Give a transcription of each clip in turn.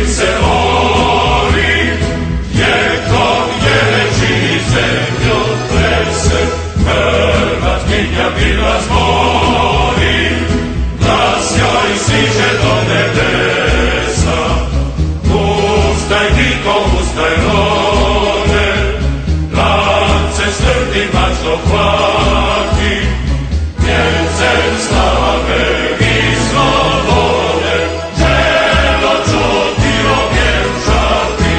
se ori, vjekom ječi zemljo plese, Hrvatkinja bila zbori, glas joj stiže do nebesa. Ustaj Niko, ustaj rode, lance strdi mačko hvati, mjercem slave i slobode, želo čuti ovjenčati,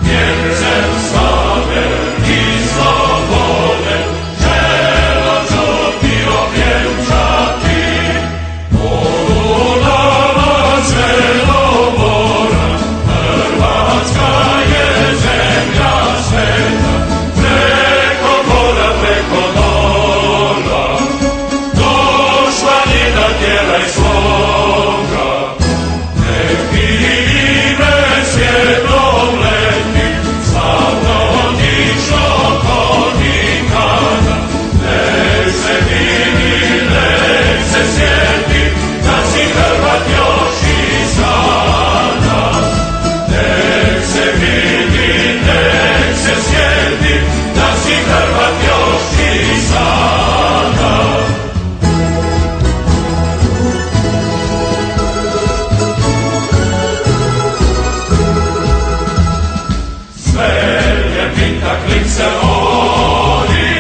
mjercem slave i slobode, želo čuti ovjenčati. Polunama želo mora, Hrvatska je zemlja sveta, preko mora, preko dola, došla njena tijela i sloga. Nek ime svijetom leti, slavno dično ko nikada. Nek se vidi, nek se sjeti, da si Hrvat još i sada. Nek se vidi, nek se sjeti, da si Hrvat još i sada. Sve je bitak lik se ori,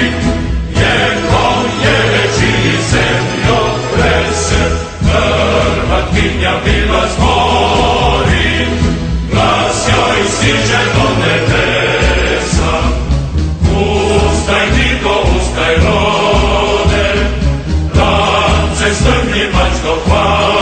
vjekom ječi zemljo plese, Hrvatkinja bila zbori, glas joj stiže do nebesa. Ustaj Niko, ustaj rode, lance strmi mačko hvati,